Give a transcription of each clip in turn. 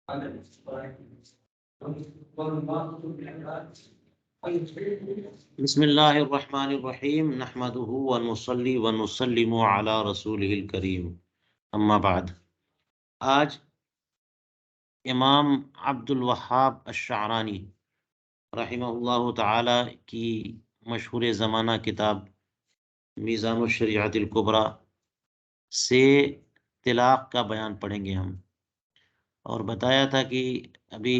بسم اللہ الرحمن الرحیم نحمده ونصلی ونسلم علی رسولہ الکریم اما بعد۔ آج امام عبد الوہاب الشعرانی رحمہ اللہ تعالی کی مشہور زمانہ کتاب میزان الشریعۃ الکبریٰ سے طلاق کا بیان پڑھیں گے ہم۔ اور بتایا تھا کہ ابھی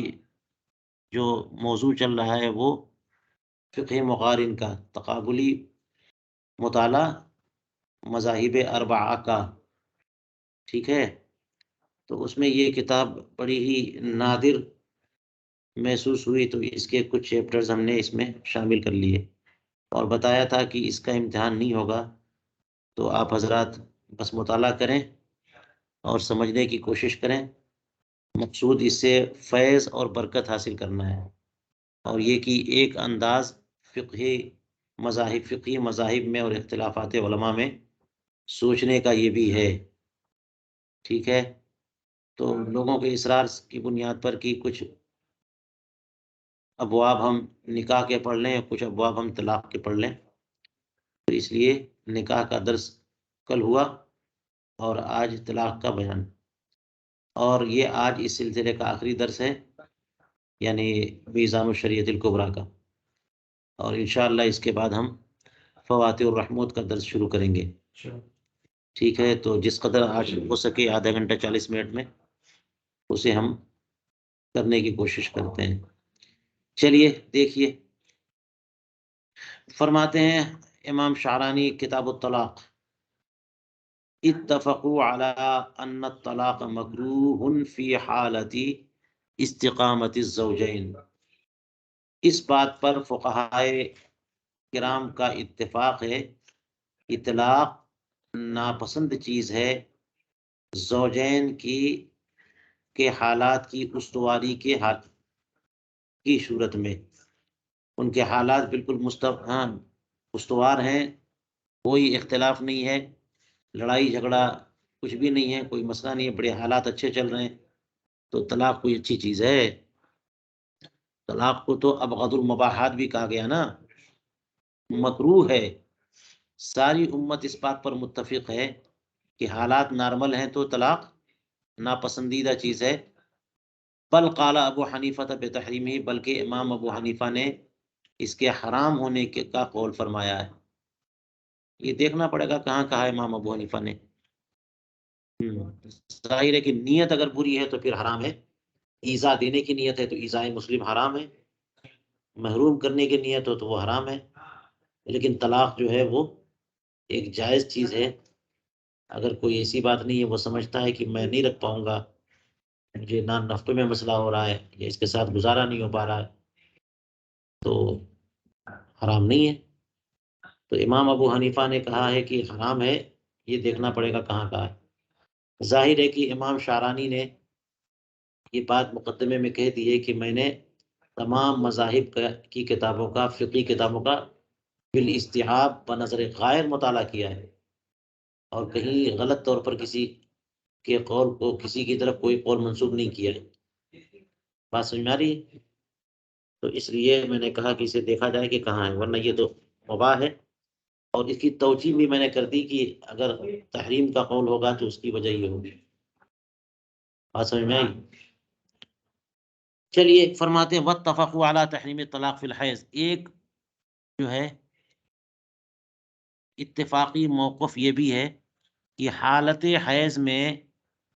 جو موضوع چل رہا ہے وہ فقہ مقارن کا، تقابلی مطالعہ مذاہب اربعہ کا، ٹھیک ہے۔ تو اس میں یہ کتاب بڑی ہی نادر محسوس ہوئی، تو اس کے کچھ چیپٹرز ہم نے اس میں شامل کر لیے، اور بتایا تھا کہ اس کا امتحان نہیں ہوگا، تو آپ حضرات بس مطالعہ کریں اور سمجھنے کی کوشش کریں۔ مقصود اس سے فیض اور برکت حاصل کرنا ہے، اور یہ کہ ایک انداز فقہی مذاہب میں اور اختلافات علماء میں سوچنے کا یہ بھی ہے، ٹھیک ہے۔ تو لوگوں کے اصرار کی بنیاد پر کہ کچھ ابواب ہم نکاح کے پڑھ لیں، کچھ ابواب ہم طلاق کے پڑھ لیں، تو اس لیے نکاح کا درس کل ہوا اور آج طلاق کا بیان، اور یہ آج اس سلسلے کا آخری درس ہے، یعنی میزان الشریعۃ الکبریٰ کا، اور انشاءاللہ اس کے بعد ہم فواتح الرحمت کا درس شروع کریں گے، ٹھیک ہے۔ تو جس قدر آج ہو سکے آدھا گھنٹہ 40 منٹ میں اسے ہم کرنے کی کوشش کرتے ہیں۔ چلیے دیکھیے، فرماتے ہیں امام شعرانی کتاب الطلاق: اتفقوا علی ان الطلاق مکروہ فی حالت استقامت الزوجین۔ اس بات پر فقہائے کرام کا اتفاق ہے کہ طلاق ناپسند چیز ہے زوجین کے حالات کی استواری کی صورت میں۔ ان کے حالات بالکل استوار ہیں، کوئی اختلاف نہیں ہے، لڑائی جھگڑا کچھ بھی نہیں ہے، کوئی مسئلہ نہیں ہے، بڑے حالات اچھے چل رہے ہیں، تو طلاق کوئی اچھی چیز ہے؟ طلاق کو تو ابغض المباحات بھی کہا گیا نا، مکروہ ہے۔ ساری امت اس بات پر متفق ہے کہ حالات نارمل ہیں تو طلاق ناپسندیدہ چیز ہے۔ بل قال ابو حنیفہ بتحریمہ، بلکہ امام ابو حنیفہ نے اس کے حرام ہونے کا قول فرمایا ہے۔ یہ دیکھنا پڑے گا کہاں کہا امام ابو حنیفہ نے۔ ظاہر ہے کہ نیت اگر بری ہے تو پھر حرام ہے، ایذا دینے کی نیت ہے تو ایذاء مسلم حرام ہے، محروم کرنے کی نیت ہو تو وہ حرام ہے۔ لیکن طلاق جو ہے وہ ایک جائز چیز ہے۔ اگر کوئی ایسی بات نہیں ہے، وہ سمجھتا ہے کہ میں نہیں رکھ پاؤں گا، مجھے نہ نفقے میں مسئلہ ہو رہا ہے یا اس کے ساتھ گزارا نہیں ہو پا رہا ہے، تو حرام نہیں ہے۔ تو امام ابو حنیفہ نے کہا ہے کہ حرام ہے، یہ دیکھنا پڑے گا کہاں کہا ہے۔ ظاہر ہے کہ امام شعرانی نے یہ بات مقدمے میں کہہ دی ہے کہ میں نے تمام مذاہب کی کتابوں کا، فقہی کتابوں کا بالاستیعاب بنظر غائر مطالعہ کیا ہے، اور کہیں غلط طور پر کسی کے قول کو، کسی کی طرف کوئی قول منسوب نہیں کیا ہے۔ بات سمجھ میں آ رہی ہے؟ تو اس لیے میں نے کہا کہ اسے دیکھا جائے کہ کہاں ہے، ورنہ یہ تو مباح ہے۔ اور اس کی توجیہ بھی میں نے کر دی کہ اگر تحریم کا قول ہوگا تو اس کی وجہ یہ ہوگی۔ بات سمجھ میں آئی؟ چلیے، فرماتے ہیں واتفقوا علی تحریم الطلاق فی الحیض۔ ایک جو ہے اتفاقی موقف یہ بھی ہے کہ حالت حیض میں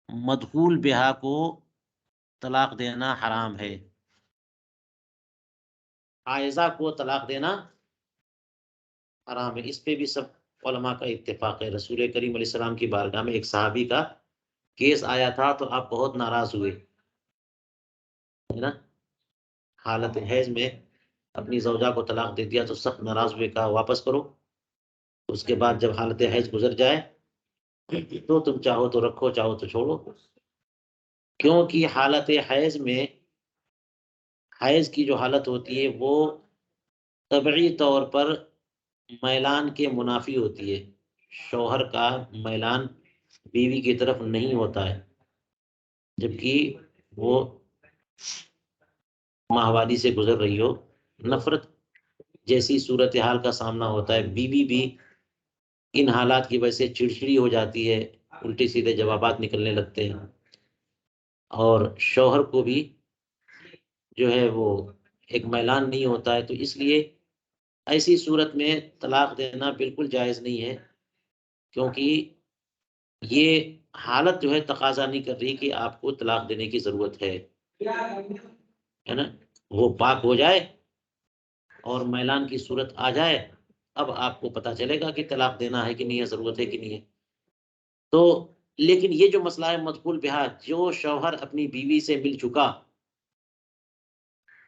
مدخول بہا کو طلاق دینا حرام ہے۔ حائضہ کو طلاق دینا حرام ہے، اس پہ بھی سب علماء کا اتفاق ہے۔ رسول کریم علیہ السلام کی بارگاہ میں ایک صحابی کا کیس آیا تھا تو آپ بہت ناراض ہوئے، ہے نا، حالت حیض میں اپنی زوجہ کو طلاق دے دیا تو سخت ناراض ہوئے، کہا واپس کرو، اس کے بعد جب حالت حیض گزر جائے تو تم چاہو تو رکھو، چاہو تو چھوڑو، کیونکہ حالت حیض میں، حیض کی جو حالت ہوتی ہے وہ طبعی طور پر میلان کے منافی ہوتی ہے۔ شوہر کا میلان بیوی کی طرف نہیں ہوتا ہے، جبکہ وہ ماہواری سے گزر رہی ہو، نفرت جیسی صورتحال کا سامنا ہوتا ہے، بیوی بھی ان حالات کی وجہ سے چڑچڑی ہو جاتی ہے، الٹے سیدھے جوابات نکلنے لگتے ہیں، اور شوہر کو بھی جو ہے وہ ایک میلان نہیں ہوتا ہے، تو اس لیے ایسی صورت میں طلاق دینا بالکل جائز نہیں ہے، کیونکہ یہ حالت جو ہے تقاضا نہیں کر رہی کہ آپ کو طلاق دینے کی ضرورت ہے نا؟ وہ پاک ہو جائے اور میلان کی صورت آ جائے، اب آپ کو پتا چلے گا کہ طلاق دینا ہے کہ نہیں ہے، ضرورت ہے کہ نہیں ہے۔ تو لیکن یہ جو مسئلہ ہے مدخول بہا، جو شوہر اپنی بیوی سے مل چکا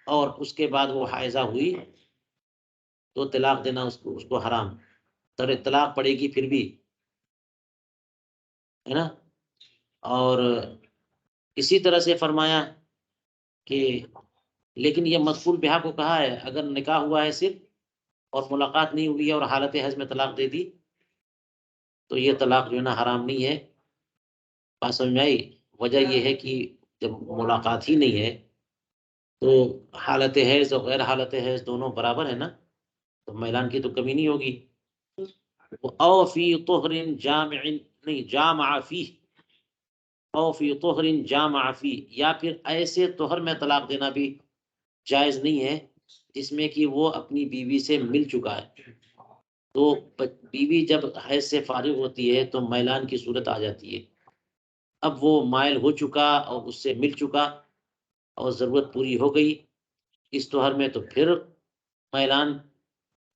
اور اس کے بعد وہ حائضہ ہوئی تو طلاق دینا اس کو حرام، طلاق پڑے گی پھر بھی، ہے نا؟ اور اسی طرح سے فرمایا کہ لیکن یہ مدخول بہا کو کہا ہے، اگر نکاح ہوا ہے صرف اور ملاقات نہیں ہوئی ہے اور حالت حیض میں طلاق دے دی تو یہ طلاق جو ہے نا حرام نہیں ہے۔ بات سمجھ میں آئی؟ وجہ یہ ہے کہ جب ملاقات ہی نہیں ہے تو حالت حیض اور غیر حالت حیض دونوں برابر ہے نا، تو میلان کی تو کمی نہیں ہوگی۔ او فی طہر جامع، نہیں جامع فی، او فی طہر جامع فی، یا پھر ایسے طہر میں طلاق دینا بھی جائز نہیں ہے جس میں کہ وہ اپنی بیوی سے مل چکا ہے، تو بیوی جب حیض سے فارغ ہوتی ہے تو میلان کی صورت آ جاتی ہے، اب وہ مائل ہو چکا اور اس سے مل چکا اور ضرورت پوری ہو گئی اس طہر میں، تو پھر میلان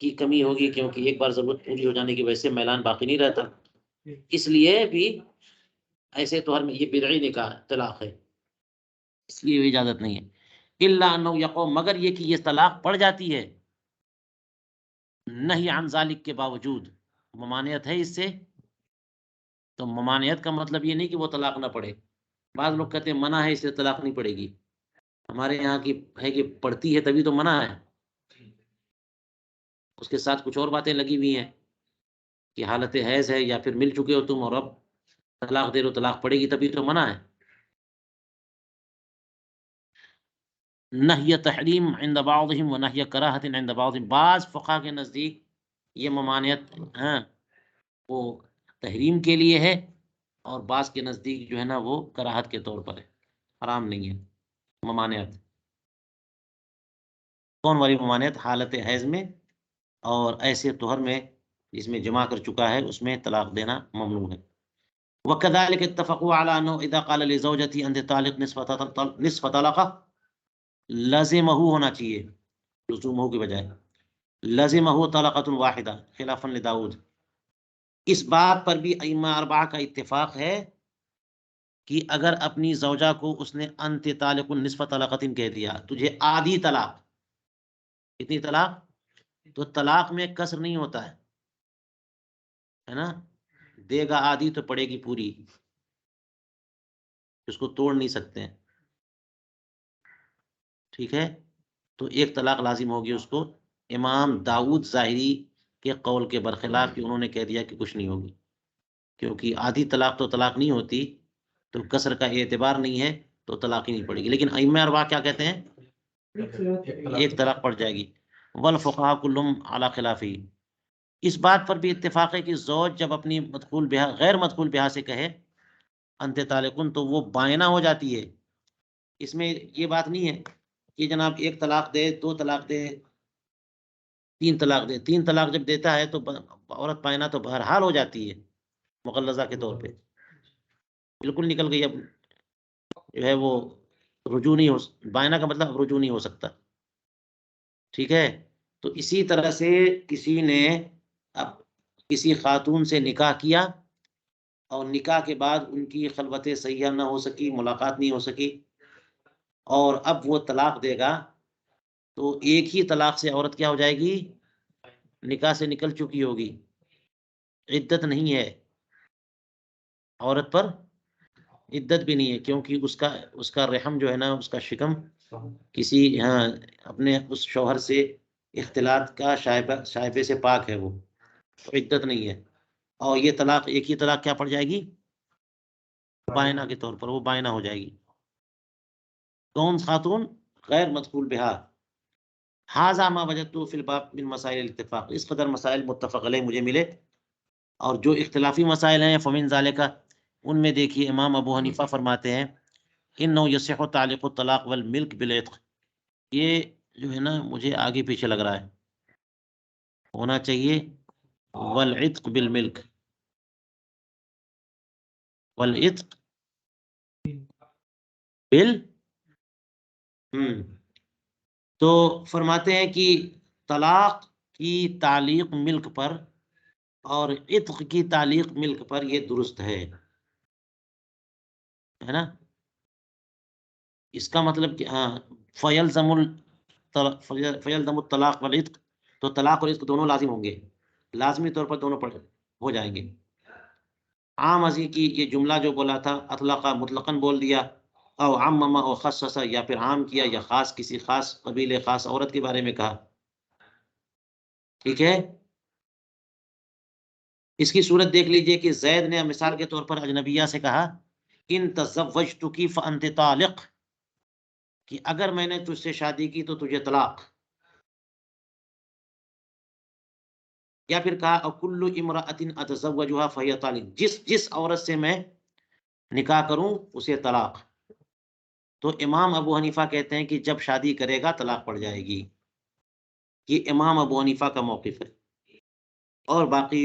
کی کمی ہوگی، کیونکہ ایک بار ضرورت پوری ہو جانے کی وجہ سے میلان باقی نہیں رہتا، اس لیے بھی ایسے طہر میں یہ بدعی نکاح طلاق ہے، اس لیے اجازت نہیں ہے۔ الا انه یقوم، مگر یہ کہ یہ طلاق پڑ جاتی ہے نہی عن ذالک کے باوجود، ممانعت ہے اس سے، تو ممانعت کا مطلب یہ نہیں کہ وہ طلاق نہ پڑے، بعض لوگ کہتے ہیں منع ہے اس سے طلاق نہیں پڑے گی، ہمارے یہاں کی ہے کہ پڑتی ہے تبھی تو منع ہے، اس کے ساتھ کچھ اور باتیں لگی ہوئی ہیں کہ حالت حیض ہے یا پھر مل چکے ہو تم اور اب طلاق دے رہو، طلاق پڑے گی تبھی تو منع ہے۔ نہی تحریم عند بعضهم و نہی کراہت عند بعضهم، بعض فقہا کے نزدیک یہ ممانعت ہاں وہ تحریم کے لیے ہے، اور بعض کے نزدیک جو ہے نا وہ کراہت کے طور پر ہے، حرام نہیں ہے ممانعت۔ کون والی ممانعت؟ حالت حیض میں اور ایسے طہر میں جس میں جمع کر چکا ہے اس میں طلاق دینا ممنوع ہے۔ وكذلك اتفقوا على انه اذا قال لزوجته انت طالق نصف طلقه، لازمه ہونا چاہیے، لزومه کی بجائے لازمه طلقة واحدة خلافا لداود۔ اس بات پر بھی ائمہ اربعہ کا اتفاق ہے کہ اگر اپنی زوجہ کو اس نے انت طالق نصف طلقۃ کہہ دیا، تجھے آدھی طلاق، کتنی طلاق؟ تو طلاق میں کسر نہیں ہوتا ہے نا، دے گا آدھی تو پڑے گی پوری، اس کو توڑ نہیں سکتے ہیں، ٹھیک ہے؟ تو ایک طلاق لازم ہوگی اس کو، امام داؤد ظاہری کے قول کے برخلاف کہ انہوں نے کہہ دیا کہ کچھ نہیں ہوگی، کیونکہ آدھی طلاق تو طلاق نہیں ہوتی، تو کسر کا اعتبار نہیں ہے تو طلاق ہی نہیں پڑے گی، لیکن ائمہ اربعہ کیا کہتے ہیں؟ ایک طلاق پڑ جائے گی۔ والفقہاء کلہم علی خلافہ، اس بات پر بھی اتفاق ہے کہ زوج جب اپنی مدخول بہا غیر مدخول بہا سے کہے انت طالقن تو وہ بائنہ ہو جاتی ہے، اس میں یہ بات نہیں ہے کہ جناب ایک طلاق دے، دو طلاق دے، تین طلاق دے، تین طلاق جب دیتا ہے تو عورت بائنہ تو بہرحال ہو جاتی ہے مغلظہ کے طور پہ، بالکل نکل گئی، اب جو ہے وہ رجوع نہیں ہو، بائنہ کا مطلب رجوع نہیں ہو سکتا، ٹھیک ہے؟ تو اسی طرح سے کسی نے اب کسی خاتون سے نکاح کیا اور نکاح کے بعد ان کی خلوت صحیحہ نہ ہو سکی، ملاقات نہیں ہو سکی، اور اب وہ طلاق دے گا تو ایک ہی طلاق سے عورت کیا ہو جائے گی؟ نکاح سے نکل چکی ہوگی، عدت نہیں ہے عورت پر، عدت بھی نہیں ہے، کیونکہ اس کا رحم جو ہے نا، اس کا شکم کسی اپنے اس شوہر سے اختلاط کا شائبے سے پاک ہے، وہ عدت نہیں ہے، اور یہ طلاق ایک ہی طلاق کیا پڑ جائے گی؟ بائنہ کے طور پر وہ بائنہ ہو جائے گی۔ کون خاتون؟ غیر مدخول بہا. ھذا ما وجدت فی الباب من مسائل الاتفاق، اس قدر مسائل متفق علیہ مجھے ملے، اور جو اختلافی مسائل ہیں فمن ذالک، ان میں دیکھیے امام ابو حنیفہ فرماتے ہیں انه یصح تعلیق الطلاق والملک بالعتق. یہ جو ہے نا مجھے آگے پیچھے لگ رہا ہے، ہونا چاہیے والعتق بالملک، والعتق بال تو فرماتے ہیں کہ طلاق کی تعلیق ملک پر اور عتق کی تعلیق ملک پر یہ درست ہے نا. اس کا مطلب کہ ہاں فیلزم الطلاق والعتق، تو طلاق اور عتق دونوں لازم ہوں گے، لازمی طور پر دونوں ہو جائیں گے. عام ازی کی یہ جملہ جو بولا تھا اطلقہ مطلقاً بول دیا، او عمما او خصص، یا پھر عام کیا یا خاص کسی خاص قبیلے خاص عورت کے بارے میں کہا. ٹھیک ہے. اس کی صورت دیکھ لیجئے کہ زید نے مثال کے طور پر اجنبیہ سے کہا ان تزوجتک فانت طالق، کہ اگر میں نے تجھ سے شادی کی تو تجھے طلاق. یا پھر کہا اکل امرأۃ اتزوجها فہی طالق، جس عورت سے میں نکاح کروں اسے طلاق. تو امام ابو حنیفہ کہتے ہیں کہ جب شادی کرے گا طلاق پڑ جائے گی. یہ امام ابو حنیفہ کا موقف ہے، اور باقی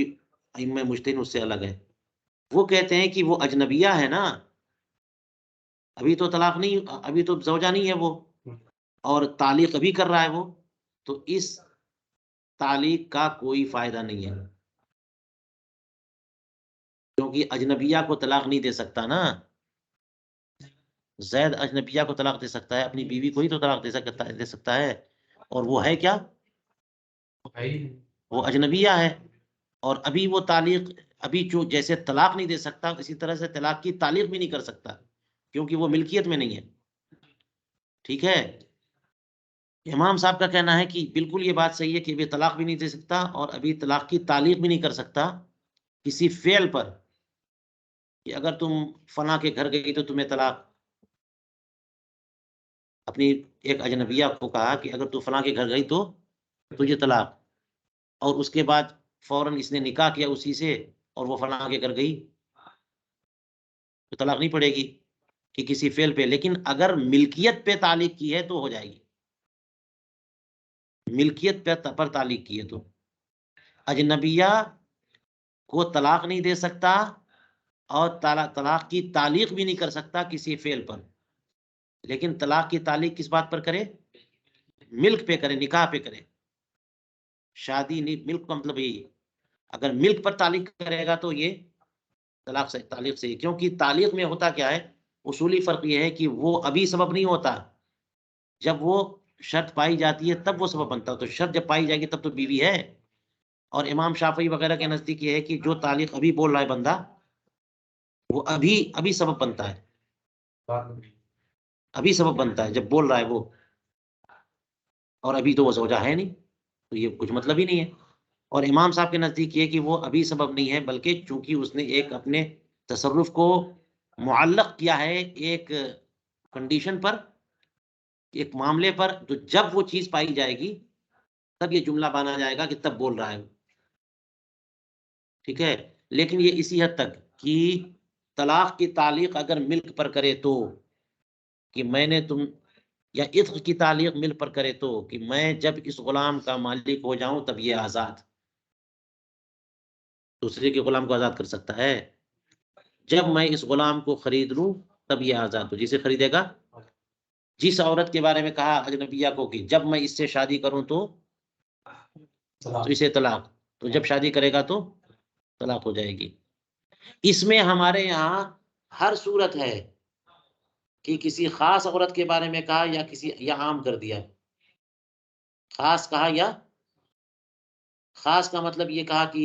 ائمہ مجتہدین اس سے الگ ہے. وہ کہتے ہیں کہ وہ اجنبیہ ہے نا، ابھی تو طلاق نہیں، ابھی تو زوجہ نہیں ہے وہ، اور تعلیق ابھی کر رہا ہے وہ، تو اس تعلیق کا کوئی فائدہ نہیں ہے، کیونکہ اجنبیہ کو طلاق نہیں دے سکتا نا. زید اجنبیہ کو طلاق دے سکتا ہے، اپنی بیوی کو ہی تو طلاق دے سکتا ہے، اور وہ ہے کیا؟ وہ اجنبیہ ہے. اور ابھی وہ تعلیق، ابھی جو جیسے طلاق نہیں دے سکتا اسی طرح سے طلاق کی تعلیق بھی نہیں کر سکتا، کیونکہ وہ ملکیت میں نہیں ہے. ٹھیک ہے. امام صاحب کا کہنا ہے کہ بالکل یہ بات صحیح ہے کہ ابھی طلاق بھی نہیں دے سکتا اور ابھی طلاق کی تعلیق بھی نہیں کر سکتا کسی فعل پر، کہ اگر تم فلاں کے گھر گئی تو تمہیں طلاق. اپنی ایک اجنبیہ کو کہا کہ اگر تو فلاں کے گھر گئی تو تجھے طلاق، اور اس کے بعد فوراً اس نے نکاح کیا اسی سے اور وہ فلاں کے گھر گئی تو طلاق نہیں پڑے گی کہ کسی فعل پہ. لیکن اگر ملکیت پہ تعلیق کی ہے تو ہو جائے گی، ملکیت پر تعلیق کی ہے تو. اجنبیہ کو طلاق نہیں دے سکتا اور طلاق کی تعلیق بھی نہیں کر سکتا کسی فعل پر، لیکن طلاق کی تعلیق کس بات پر کرے؟ ملک پہ کرے، نکاح پہ کرے. شادی نہیں، ملک کا مطلب یہی ہے. اگر ملک پر تعلیق کرے گا تو یہ طلاق سے تعلیق سے، کیونکہ تعلیق میں ہوتا کیا ہے، اصولی فرق یہ ہے کہ وہ ابھی سبب نہیں ہوتا، جب وہ شرط پائی جاتی ہے تب وہ سبب بنتا ہے. تو شرط جب پائی جائے گی تب تو بیوی ہے. اور امام شافعی وغیرہ کے نزدیک یہ ہے کہ جو تعلیق ابھی بول رہا ہے بندہ وہ ابھی سبب بنتا ہے، ابھی سبب بنتا ہے جب بول رہا ہے وہ، اور ابھی تو وہ زوجہ ہے نہیں، تو یہ کچھ مطلب ہی نہیں ہے. اور امام صاحب کے نزدیک یہ کہ وہ ابھی سبب نہیں ہے، بلکہ چونکہ اس نے ایک اپنے تصرف کو معلق کیا ہے ایک کنڈیشن پر، ایک معاملے پر، تو جب وہ چیز پائی جائے گی تب یہ جملہ بانا جائے گا کہ تب بول رہا ہے. ٹھیک ہے. لیکن یہ اسی حد تک کہ طلاق کی تعلیق اگر ملک پر کرے تو، کہ میں نے تم، یا عتق کی تعلیق ملک پر کرے تو، کہ میں جب اس غلام کا مالک ہو جاؤں تب یہ آزاد، دوسرے کے غلام کو آزاد کر سکتا ہے. جب میں اس غلام کو خرید لوں تب یہ آزاد ہو، جسے خریدے گا. جس عورت کے بارے میں کہا اجنبیہ کو کہ جب میں اس سے شادی کروں تو اسے طلاق، تو جب شادی کرے گا تو طلاق ہو جائے گی. اس میں ہمارے یہاں ہر صورت ہے کہ کسی خاص عورت کے بارے میں کہا یا کسی، یا عام کر دیا. خاص کہا، یا خاص کا مطلب یہ کہا کہ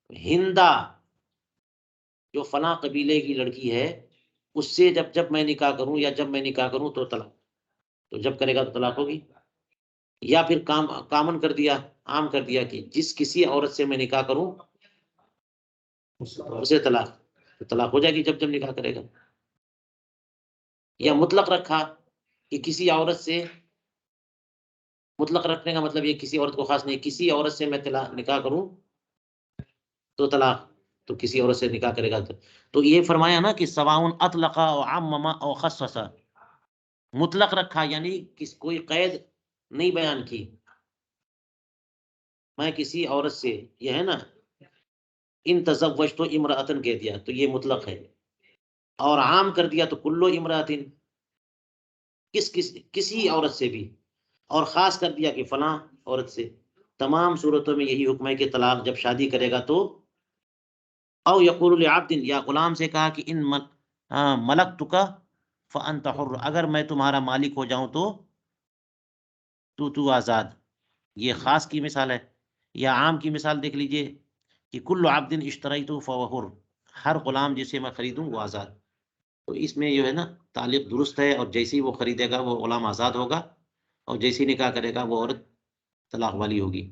ہندا جو فلاں قبیلے کی لڑکی ہے اس سے جب میں نکاح کروں، یا جب میں نکاح کروں تو طلاق، تو جب کرے گا تو طلاق ہوگی. یا پھر کامن کر دیا، عام کر دیا کہ جس کسی عورت سے میں نکاح کروں اسے طلاق، تو طلاق ہو جائے گی جب نکاح کرے گا. یا مطلق رکھا کہ کسی عورت سے مطلق رکھنے کا مطلب یہ کسی عورت کو خاص نہیں، کسی عورت سے میں نکاح کروں تو طلاق، تو کسی عورت سے نکاح کرے گا تو یہ فرمایا نا کہ سواؤن اطلق او عمم او خصص، مطلق رکھا یعنی کوئی قید نہیں بیان کی، میں کسی عورت سے، یہ ہے نا ان تزوجت امرأتن کہہ دیا تو یہ مطلق ہے، اور عام کر دیا تو کلو امرأتن، کسی عورت سے بھی، اور خاص کر دیا کہ فلاں عورت سے۔ تمام صورتوں میں یہی حکم ہے کہ طلاق جب شادی کرے گا تو، او یقول لعبد، یا غلام سے کہا کہ ان ملکتک فانت حر، اگر میں تمہارا مالک ہو جاؤں تو آزاد۔ یہ خاص کی مثال ہے، یا عام کی مثال دیکھ لیجئے کہ کل عبد اشتریت فهو حر، ہر غلام جسے میں خریدوں وہ آزاد۔ تو اس میں جو ہے نا تعلق درست ہے، اور جیسے ہی وہ خریدے گا وہ غلام آزاد ہوگا، اور جیسے ہی نکاح کرے گا وہ عورت طلاق والی ہوگی۔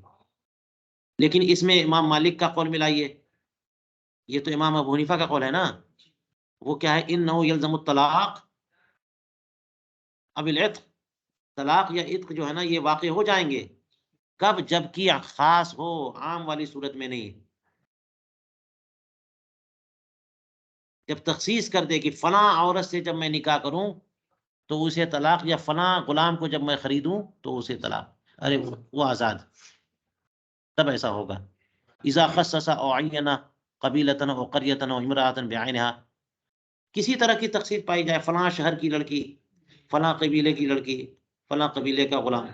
لیکن اس میں امام مالک کا قول ملائیے، یہ تو امام ابو حنیفہ کا قول ہے نا، وہ کیا ہے، انه یلزم الطلاق اب العتق، طلاق یا عتق جو ہے نا یہ واقع ہو جائیں گے کب، جب کہ خاص ہو، عام والی صورت میں نہیں۔ جب تخصیص کر دے کہ فلاں عورت سے جب میں نکاح کروں تو اسے طلاق، یا فلاں غلام کو جب میں خریدوں تو اسے طلاق، ارے وہ آزاد، تب ایسا ہوگا۔ اذا خصص او عین قبیلۃ او قریۃ او امرأۃ بعینھا، کسی طرح کی تخصیص پائی جائے، فلاں شہر کی لڑکی، فلاں قبیلے کی لڑکی، فلاں قبیلے کا غلام،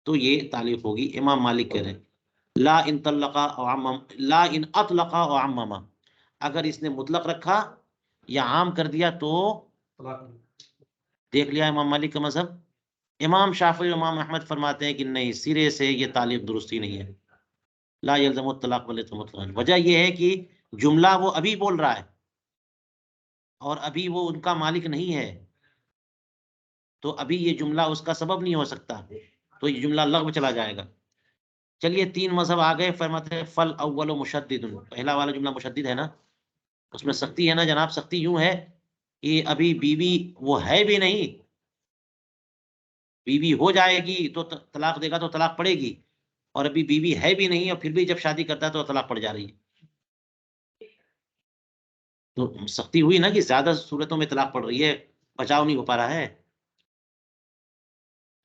تو یہ تعلیق ہوگی۔ امام مالک کہہ رہے ہیں لا ان طلقا او عمم، لا ان اطلقا او عمما، اگر اس نے مطلق رکھا یا عام کر دیا تو، دیکھ لیا امام مالک کا مذہب۔ امام شافعی، امام احمد فرماتے ہیں کہ نہیں، سرے سے یہ تعلیق درستی نہیں ہے، لا یلزم الطلاق ولیس مطلقا۔ وجہ یہ ہے کہ جملہ وہ ابھی بول رہا ہے، اور ابھی وہ ان کا مالک نہیں ہے، تو ابھی یہ جملہ اس کا سبب نہیں ہو سکتا، تو یہ جملہ لغو چلا جائے گا۔ چلیے 3 مذہب آ گئے، فرماتے ہیں فل اول مشدد، پہلا والا جملہ مشدد ہے نا، اس میں سختی ہے نا جناب، سختی یوں ہے کہ ابھی بیوی وہ ہے بھی نہیں، بیوی ہو جائے گی تو طلاق دے گا تو طلاق پڑے گی، اور ابھی بیوی ہے بھی نہیں اور پھر بھی جب شادی کرتا ہے تو طلاق پڑ جا رہی ہے، تو سختی ہوئی نا کہ زیادہ صورتوں میں طلاق پڑ رہی ہے، بچاؤ نہیں ہو پا رہا ہے۔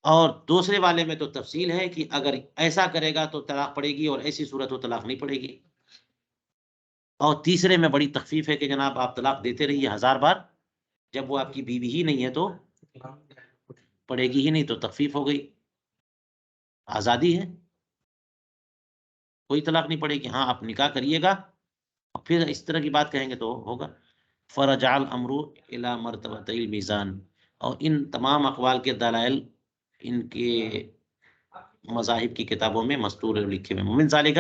اور دوسرے والے میں تو تفصیل ہے کہ اگر ایسا کرے گا تو طلاق پڑے گی، اور ایسی صورت ہو طلاق نہیں پڑے گی۔ اور تیسرے میں بڑی تخفیف ہے کہ جناب آپ طلاق دیتے رہیے 1000 بار، جب وہ آپ کی بیوی ہی نہیں ہے تو پڑے گی ہی نہیں، تو تخفیف ہو گئی، آزادی ہے، کوئی طلاق نہیں پڑے گی۔ ہاں آپ نکاح کریے گا اور پھر اس طرح کی بات کہیں گے تو ہوگا۔ فرجع الامر الی مرتبۃ المیزان، اور ان تمام اقوال کے دلائل ان کے مذاہب کی کتابوں میں مستور لکھے ہوئے۔ من ذالک،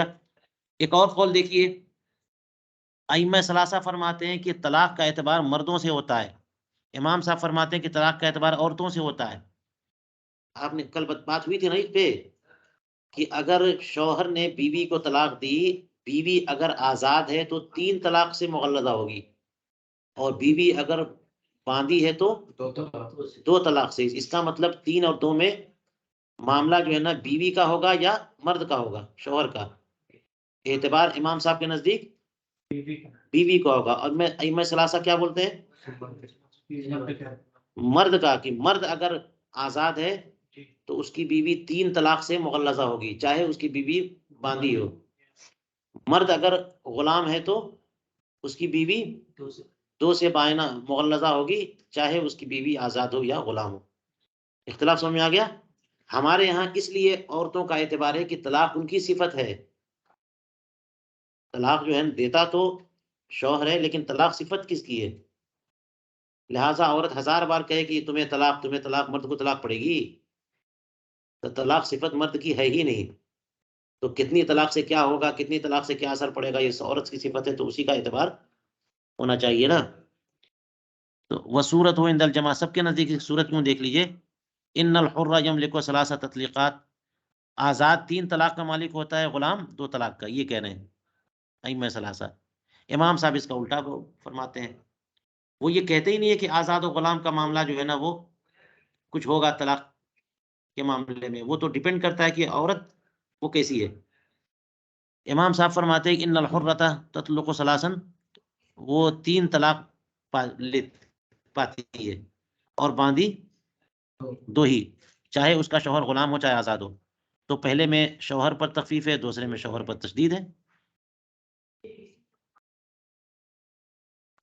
ایک اور قول دیکھیے، ائمہ ثلاثہ فرماتے ہیں کہ طلاق کا اعتبار مردوں سے ہوتا ہے، امام صاحب فرماتے ہیں کہ طلاق کا اعتبار عورتوں سے ہوتا ہے۔ آپ نے کل بات ہوئی تھی نا اس پہ کہ اگر شوہر نے بیوی کو طلاق دی، بیوی اگر آزاد ہے تو 3 طلاق سے مغلظہ ہوگی، اور بیوی اگر باندھی ہے تو 2 طلاق سے۔ اس کا مطلب 3 اور 2 میں معاملہ جو ہے نا بیوی کا ہوگا یا مرد کا ہوگا، شوہر کا، اعتبار امام صاحب کے نزدیک بیوی کا ہوگا۔ اور میں ائمہ ثلاثہ کیا بولتے ہیں، مرد کا، کہ مرد اگر آزاد ہے تو اس کی بیوی 3 طلاق سے مغلظہ ہوگی، چاہے اس کی بیوی باندھی ہو۔ مرد اگر غلام ہے تو اس کی بیوی 2 سے بائنا مغلظہ ہوگی، چاہے اس کی بیوی آزاد ہو یا غلام ہو۔ اختلاف سمجھ میں آ گیا؟ ہمارے یہاں اس لیے عورتوں کا اعتبار ہے کہ طلاق ان کی صفت ہے، طلاق جو ہے دیتا تو شوہر ہے، لیکن طلاق صفت کس کی ہے، لہٰذا عورت 1000 بار کہے کہ تمہیں طلاق، مرد کو طلاق پڑے گی، تو طلاق صفت مرد کی ہے ہی نہیں، تو کتنی طلاق سے کیا ہوگا، کتنی طلاق سے کیا اثر پڑے گا، یہ عورت کی صفت ہے تو اسی کا اعتبار ہونا چاہیے نا۔ تو وہ صورت ہو عند الجماع، سب کے نزدیک صورت کیوں دیکھ لیجئے، ان الحر یملک 3 تطلیقات، آزاد 3 طلاق کا مالک ہوتا ہے، غلام 2 طلاق کا، یہ کہہ رہے ہیں ائمہ ثلاثہ۔ امام صاحب اس کا الٹا فرماتے ہیں، وہ یہ کہتے ہی نہیں ہے کہ آزاد و غلام کا معاملہ جو ہے نا وہ کچھ ہوگا طلاق کے معاملے میں، وہ تو ڈیپینڈ کرتا ہے کہ عورت وہ کیسی ہے۔ امام صاحب فرماتے ہیں کہ ان الحرۃ تطلق ثلاثا، وہ 3 طلاق پاتی ہے، اور باندھی 2 ہی، چاہے اس کا شوہر غلام ہو چاہے آزاد ہو۔ تو پہلے میں شوہر پر تخفیف ہے، دوسرے میں شوہر پر تشدید ہے۔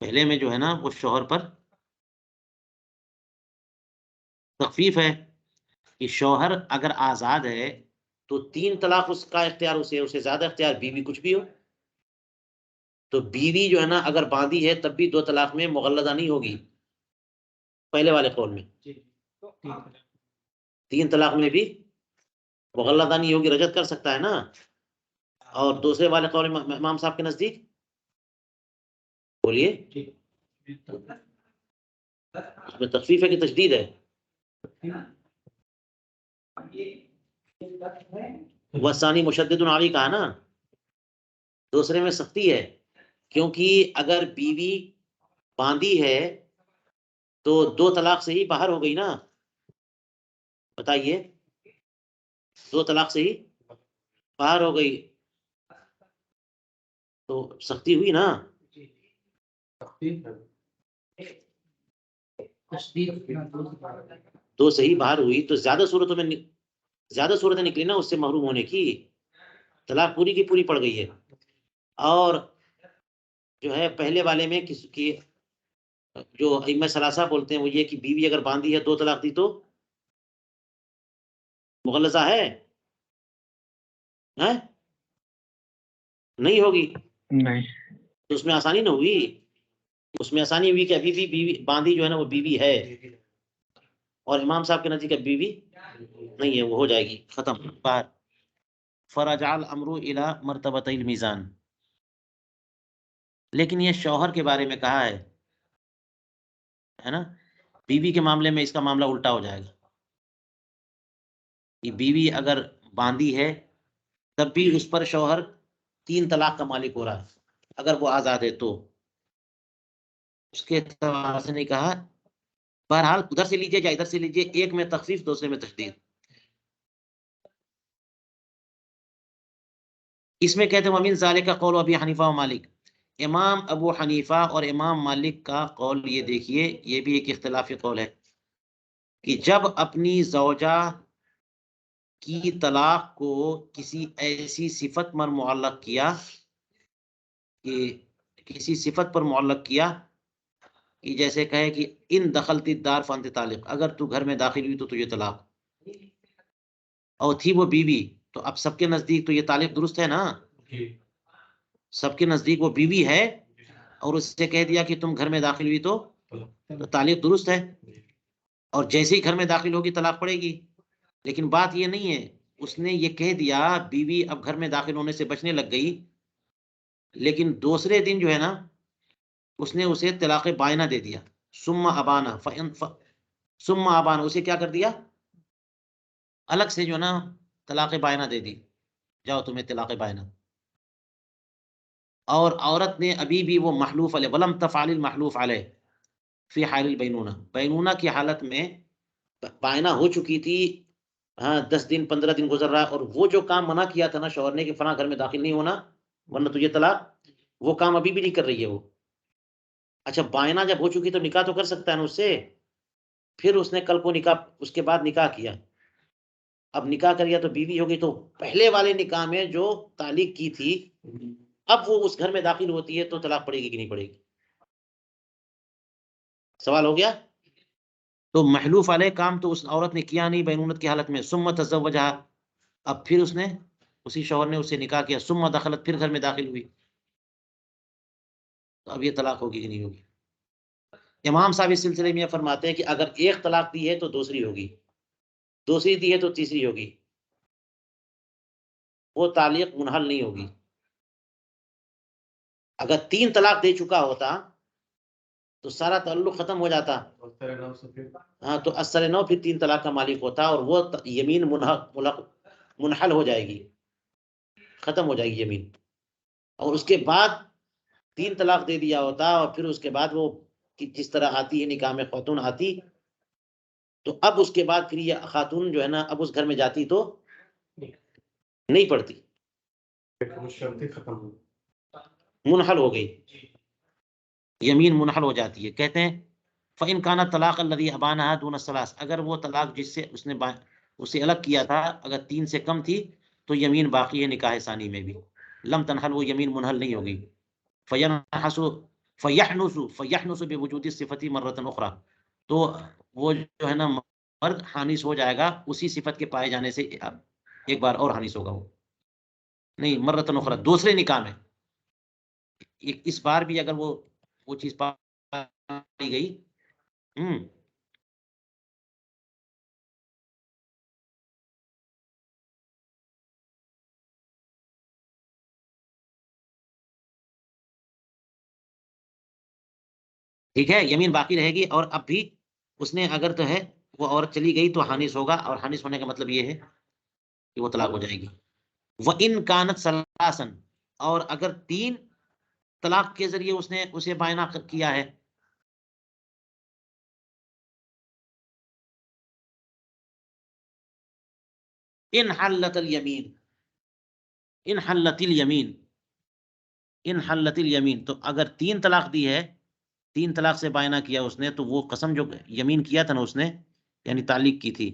پہلے میں جو ہے نا وہ شوہر پر تخفیف ہے کہ شوہر اگر آزاد ہے تو 3 طلاق اس کا اختیار اسے زیادہ اختیار، بیوی کچھ بھی ہو۔ تو بیوی جو ہے نا اگر باندھی ہے تب بھی 2 طلاق میں مغلظہ نہیں ہوگی، پہلے والے قول میں 3 طلاق میں بھی مغلظہ نہیں ہوگی، رجعت کر سکتا ہے نا۔ اور دوسرے والے قول میں امام صاحب کے نزدیک بولیے اس میں تخفیف ہے کہ تشدید ہے؟ وثانی مشدد علی کہا نا، دوسرے میں سختی ہے، کیونکہ اگر بیوی باندھی ہے تو 2 طلاق سے ہی باہر ہو گئی نا، بتائیے 2 طلاق سے ہی باہر ہو گئی تو سختی ہوئی نا۔ تو صحیح باہر ہوئی تو زیادہ صورتیں نکلی نا اس سے محروم ہونے کی، طلاق پوری کی پوری پڑ گئی ہے۔ اور جو ہے پہلے والے میں کی جو ائمہ ثلاثہ بولتے ہیں وہ یہ کہ بیوی اگر باندھی ہے 2 طلاق دی تو مغلظہ ہے نہیں ہوگی، نہیں تو اس میں آسانی نہ ہوئی، اس میں آسانی ہوئی کہ ابھی بھی بیوی باندھی جو ہے نا وہ بیوی ہے، اور امام صاحب کے نزدیک بیوی نہیں ہے، وہ ہو جائے گی ختم باہر۔ فرجع الامر الى مرتبۃ المیزان، لیکن یہ شوہر کے بارے میں کہا ہے نا، بیوی کے معاملے میں اس کا معاملہ الٹا ہو جائے گا کہ بیوی اگر باندھی ہے تب بھی اس پر شوہر 3 طلاق کا مالک ہو رہا ہے اگر وہ آزاد ہے تو، اس کے اعتبار سے نہیں کہا۔ بہرحال ادھر سے لیجیے یا ادھر سے لیجیے، ایک میں تخفیف دوسرے میں تشدید۔ اس میں کہتے ہیں ومن ذالک قول ابی حنیفہ و مالک، امام ابو حنیفہ اور امام مالک کا قول یہ دیکھیے، یہ بھی ایک اختلافی قول ہے کہ جب اپنی زوجہ کی طلاق کو کسی ایسی صفت پر معلق کیا کہ کسی صفت پر معلق کیا کہ جیسے کہے کہ ان دخلت الدار فانت طالق، اگر تو گھر میں داخل ہوئی تو تجھے طلاق، اور تھی وہ بیوی، تو اب سب کے نزدیک تو یہ طالق درست ہے نا، سب کے نزدیک وہ بیوی ہے، اور اس سے کہہ دیا کہ تم گھر میں داخل ہوئی تو طالق درست ہے، اور جیسے ہی گھر میں داخل ہوگی طلاق پڑے گی۔ لیکن بات یہ نہیں ہے، اس نے یہ کہہ دیا بیوی اب گھر میں داخل ہونے سے بچنے لگ گئی، لیکن دوسرے دن جو ہے نا اس نے اسے طلاق بائنہ دے دیا، ثم ابانا ثم ابانا، اسے کیا کر دیا الگ سے جو نا طلاق بائنہ دے دی، جاؤ تمہیں طلاق بائنہ، اور عورت نے ابھی بھی وہ محلوف علیہ ولم تفعل المحلوف علیہ فی حال البینونہ، بینونہ کی حالت میں بائنہ ہو چکی تھی، ہاں 10 دن 15 دن گزر رہا ہے، اور وہ جو کام منع کیا تھا نا شوہر نے کہ فلاں گھر میں داخل نہیں ہونا ورنہ تجھے طلاق، وہ کام ابھی بھی نہیں کر رہی ہے وہ۔ اچھا بائنہ جب ہو چکی تو نکاح تو کر سکتا ہے نا اس سے، پھر اس نے کل کو نکاح اس کے بعد نکاح کیا، اب نکاح کر گیا تو بیوی ہوگی، تو پہلے والے نکاح میں جو تعلیق کی تھی اب وہ اس گھر میں داخل ہوتی ہے تو طلاق پڑے گی کہ نہیں پڑے گی؟ سوال ہو گیا۔ تو محلوف علیہ کام تو اس عورت نے کیا نہیں بینونت کی حالت میں، ثم تزوجہا، اب پھر اس نے اسی شوہر نے اس سے نکاح کیا، ثم دخلت، پھر گھر میں داخل ہوئی، تو اب یہ طلاق ہوگی کہ نہیں ہوگی؟ امام صاحب اس سلسلے میں یہ فرماتے ہیں کہ اگر ایک طلاق دی ہے تو دوسری ہوگی، دوسری دی ہے تو تیسری ہوگی، وہ تعلیق منحل نہیں ہوگی۔ اگر 3 طلاق دے چکا ہوتا تو سارا تعلق ختم ہو جاتا، ہاں تو اثر نو پھر 3 طلاق کا مالک ہوتا، اور وہ یمین منحل ہو جائے گی، ختم ہو جائے گی یمین، اور اس کے بعد 3 طلاق دے دیا ہوتا، اور پھر اس کے بعد وہ جس طرح آتی ہے نکاح میں خاتون آتی تو اب اس کے بعد پھر یہ خاتون جو ہے نا اب اس گھر میں جاتی تو نہیں پڑتی، منحل ہو گئی، یمین منحل ہو جاتی ہے. کہتے ہیں فَإِنْ كَانَ الطَّلَاقَ الَّذِي أَبَانَهَا دُونَ الثَّلَاثِ، اگر وہ طلاق جس سے اس نے اسے الگ کیا تھا اگر 3 سے کم تھی تو یمین باقی ہے نکاح ثانی میں بھی، لم تنحل، وہ یمین منحل نہیں ہوگی. فَيَحْنُسُ بِوُجُودِ الصِّفَةِ مَرَّةً أُخْرَى، تو وہ جو ہے نا مرد حانس ہو جائے گا اسی صفت کے پائے جانے سے ایک بار اور حانس ہوگا، وہ نہیں مرتن اخرى دوسرے نکاح میں اس بار بھی اگر وہ چیز پائی گئی. ٹھیک ہے، یمین باقی رہے گی، اور اب بھی اس نے اگر تو ہے وہ عورت چلی گئی تو حانس ہوگا، اور حانس ہونے کا مطلب یہ ہے کہ وہ طلاق ہو جائے گی. وَإِنْ كَانَتْ ثَلَاثًا، اور اگر 3 طلاق کے ذریعے اس نے اسے بائنا کیا ہے، ان حلت الیمین، ان حلت الیمین، ان حلت الیمین، تو اگر 3 طلاق دی ہے، 3 طلاق سے بائنا کیا اس نے، تو وہ قسم جو یمین کیا تھا نا اس نے یعنی تعلیق کی تھی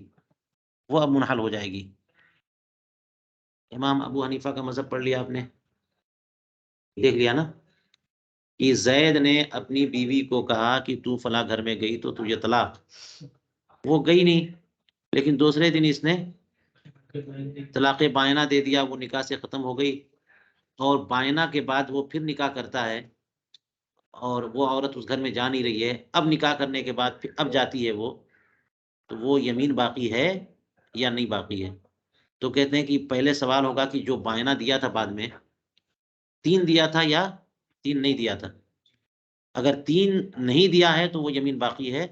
وہ اب منحل ہو جائے گی. امام ابو حنیفہ کا مذہب پڑھ لیا آپ نے، دیکھ لیا نا کہ زید نے اپنی بیوی کو کہا کہ تو فلاں گھر میں گئی تو تجھے طلاق، وہ گئی نہیں، لیکن دوسرے دن اس نے طلاق بائنا دے دیا، وہ نکاح سے ختم ہو گئی، اور بائنا کے بعد وہ پھر نکاح کرتا ہے اور وہ عورت اس گھر میں جا نہیں رہی ہے، اب نکاح کرنے کے بعد پھر اب جاتی ہے وہ، تو وہ یمین باقی ہے یا نہیں باقی ہے؟ تو کہتے ہیں کہ پہلے سوال ہوگا کہ جو بائنا دیا تھا بعد میں 3 دیا تھا یا 3 نہیں دیا تھا. اگر 3 نہیں دیا ہے تو وہ یمین باقی ہے،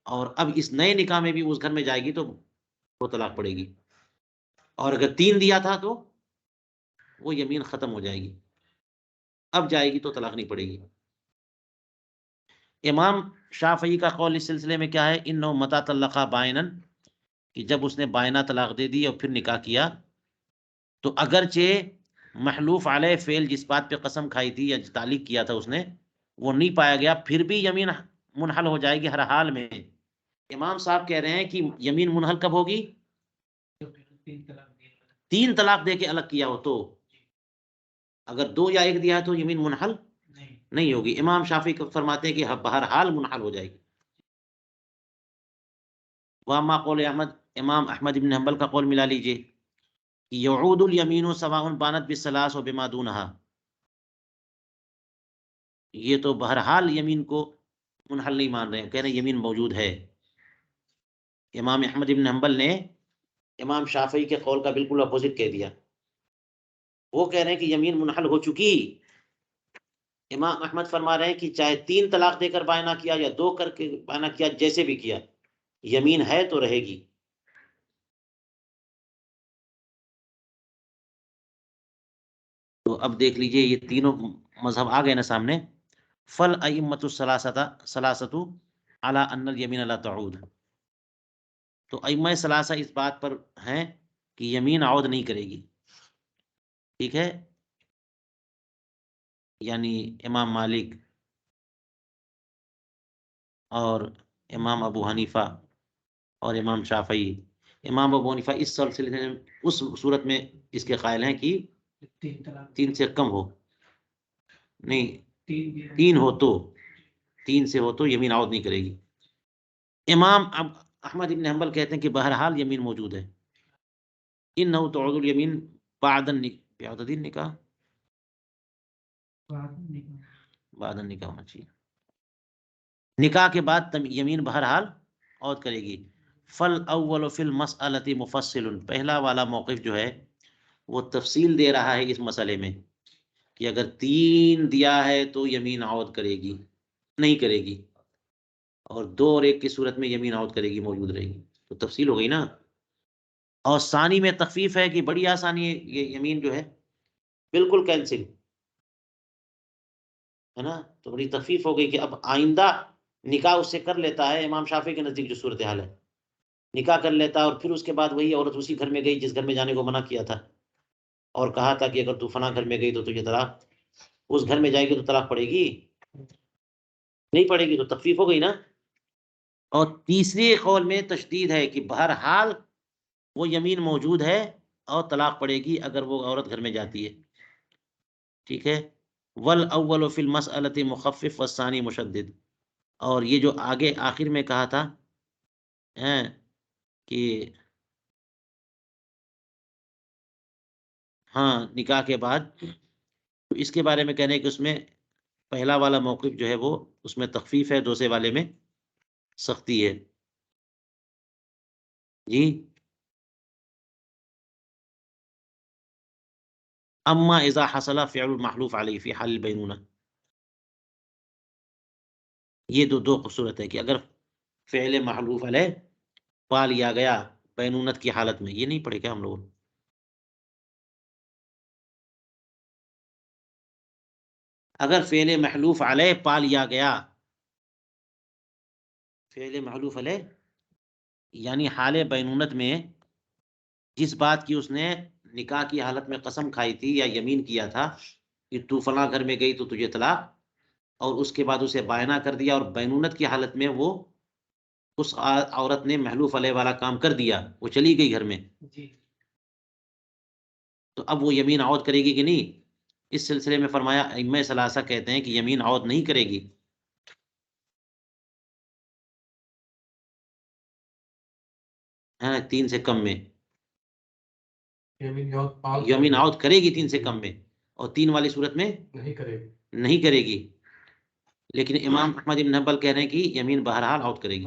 اور اب اس نئے نکاح میں بھی اس گھر میں جائے گی تو وہ طلاق پڑے گی، اور اگر 3 دیا تھا تو وہ یمین ختم ہو جائے گی، اب جائے گی تو طلاق نہیں پڑے گی. امام شافعی کا قول اس سلسلے میں کیا ہے؟ انہو متا طلقا بائنن، کہ جب اس نے بائنا طلاق دے دی اور پھر نکاح کیا تو اگرچہ محلوف علیہ فعل جس بات پہ قسم کھائی تھی یا تعلیق کیا تھا اس نے وہ نہیں پایا گیا، پھر بھی یمین منحل ہو جائے گی ہر حال میں. امام صاحب کہہ رہے ہیں کہ یمین منحل کب ہوگی؟ 3 طلاق دے کے الگ کیا ہو تو، اگر 2 یا 1 دیا ہے تو یمین منحل نہیں ہوگی. امام شافعی فرماتے ہیں کہ بہر حال منحل ہو جائے گی. واما قول احمد، امام احمد بن حنبل کا قول ملا لیجئے، یعود الیمین سواء بانت بالثلاث و بما دونها، یہ تو بہرحال یمین کو منحل نہیں مان رہے ہیں، کہہ رہے ہیں یمین موجود ہے. امام احمد بن حنبل نے امام شافعی کے قول کا بالکل اپوزٹ کہہ دیا، وہ کہہ رہے ہیں کہ یمین منحل ہو چکی. امام احمد فرما رہے ہیں کہ چاہے 3 طلاق دے کر بائنا کیا یا 2 کر کے بائنا کیا، جیسے بھی کیا یمین ہے تو رہے گی. تو اب دیکھ لیجئے یہ تینوں مذہب آ گئے نا سامنے. فل ائمۃ الثلاثۃ علی ان الیمین لا تعود، تو ائمہ ثلاثہ اس بات پر ہیں کہ یمین عود نہیں کرے گی. ٹھیک ہے، یعنی امام مالک اور امام ابو حنیفہ اور امام شافعی. امام ابو حنیفہ اس سلسلے میں اس صورت میں اس کے قائل ہیں کہ 3 سے کم ہو، نہیں 3 ہو تو 3 سے ہو تو یمین عود نہیں کرے گی. امام احمد بن حنبل کہتے ہیں کہ بہرحال یمین موجود ہے. انہ تعود الیمین بعد النکاح، بعد النکاح ہونا چاہیے، نکاح کے بعد یمین بہرحال عود کرے گی. فل اول فی المسألۃ مفصل، پہلا والا موقف جو ہے وہ تفصیل دے رہا ہے اس مسئلے میں کہ اگر 3 دیا ہے تو یمین عود کرے گی نہیں کرے گی، اور 2 اور 1 کی صورت میں یمین عود کرے گی موجود رہے گی، تو تفصیل ہو گئی نا. اور ثانی میں تخفیف ہے کہ بڑی آسانی ہے، یہ یمین جو ہے بالکل کینسل ہے نا، تو بڑی تخفیف ہو گئی کہ اب آئندہ نکاح اس سے کر لیتا ہے امام شافعی کے نزدیک جو صورتحال ہے. نکاح کر لیتا اور پھر اس کے بعد وہی عورت اسی گھر میں گئی جس گھر میں جانے کو منع کیا تھا، اور کہا تھا کہ اگر تو فلاں گھر میں گئی تو تجھے طلاق، اس گھر میں جائے گی تو طلاق پڑے گی؟ نہیں پڑے گی، تو تخفیف ہو گئی نا۔ اور تیسری قول میں تشدید ہے کہ بہرحال وہ یمین موجود ہے اور طلاق پڑے گی اگر وہ عورت گھر میں جاتی ہے، ٹھیک ہے۔ والاول فی المسألة مخفف والثانی مشدد، اور یہ جو آگے آخر میں کہا تھا کہ ہاں نکاح کے بعد، تو اس کے بارے میں کہنے کہ اس میں پہلا والا موقف جو ہے وہ اس میں تخفیف ہے، دوسرے والے میں سختی ہے جی۔ اما اذا حصل فعل المحلوف علیہ فی حال البینونہ، یہ دو صورت ہے کہ اگر فعل محلوف علیہ پا لیا گیا بینونت کی حالت میں، یہ نہیں پڑھے گا ہم لوگ، اگر فعل محلوف علیہ پا لیا گیا، فعل محلوف علیہ یعنی حال بینونت میں جس بات کی اس نے نکاح کی حالت میں قسم کھائی تھی یا یمین کیا تھا کہ تو فلاں گھر میں گئی تو تجھے طلاق، اور اس کے بعد اسے بائنا کر دیا، اور بینونت کی حالت میں وہ اس عورت نے محلوف علیہ والا کام کر دیا، وہ چلی گئی گھر میں، تو اب وہ یمین عود کرے گی کہ نہیں؟ اس سلسلے میں فرمایا ائمہ ثلاثہ کہتے ہیں کہ یمین عود نہیں کرے گی، 3 سے کم میں یمین عود کرے گی، 3 سے کم میں، اور 3 والی صورت میں نہیں کرے گی، لیکن امام احمد بن حنبل کہہ رہے ہیں کہ یمین بہرحال عود کرے گی،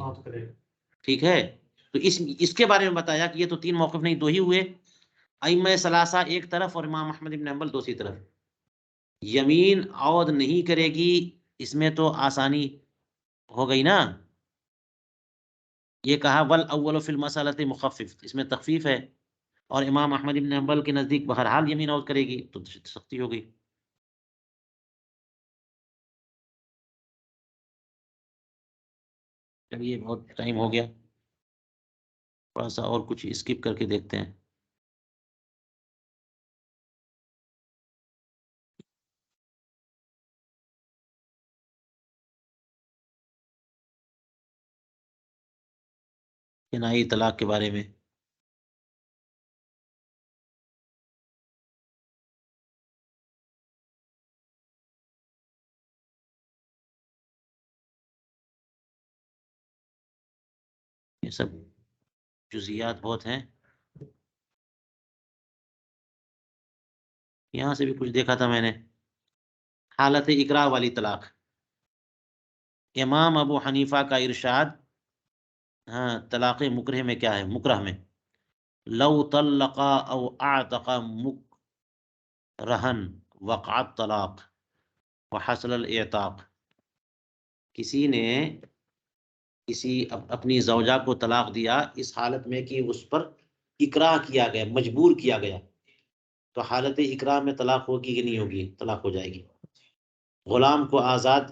ٹھیک ہے۔ تو اس کے بارے میں بتایا کہ یہ تو 3 موقف نہیں 2 ہی ہوئے، ائمہ ثلاثہ ایک طرف اور امام احمد بن حنبل دوسری طرف، یمین عود نہیں کرے گی، اس میں تو آسانی ہو گئی نا، یہ کہا والاول فی المسألة مخفف، اس میں تخفیف ہے، اور امام احمد بن حنبل کے نزدیک بہرحال یمین عود کرے گی، تو سختی ہو گئی۔ چلیے بہت ٹائم ہو گیا، تھوڑا سا اور کچھ اسکپ کر کے دیکھتے ہیں۔ کنائی طلاق کے بارے میں یہ سب جزیات بہت ہیں، یہاں سے بھی کچھ دیکھا تھا میں نے۔ حالت اکراہ والی طلاق، امام ابو حنیفہ کا ارشاد، طلاق مکرہ میں کیا ہے؟ مکرہ میں لو طلق او اعتق مکرہن وقعت طلاق وحصل الاعتاق، کسی نے اپنی زوجہ کو طلاق دیا اس حالت میں کہ اس پر اکراہ کیا گیا، مجبور کیا گیا، تو حالت اکراہ میں طلاق ہوگی کہ نہیں ہوگی؟ طلاق ہو جائے گی۔ غلام کو آزاد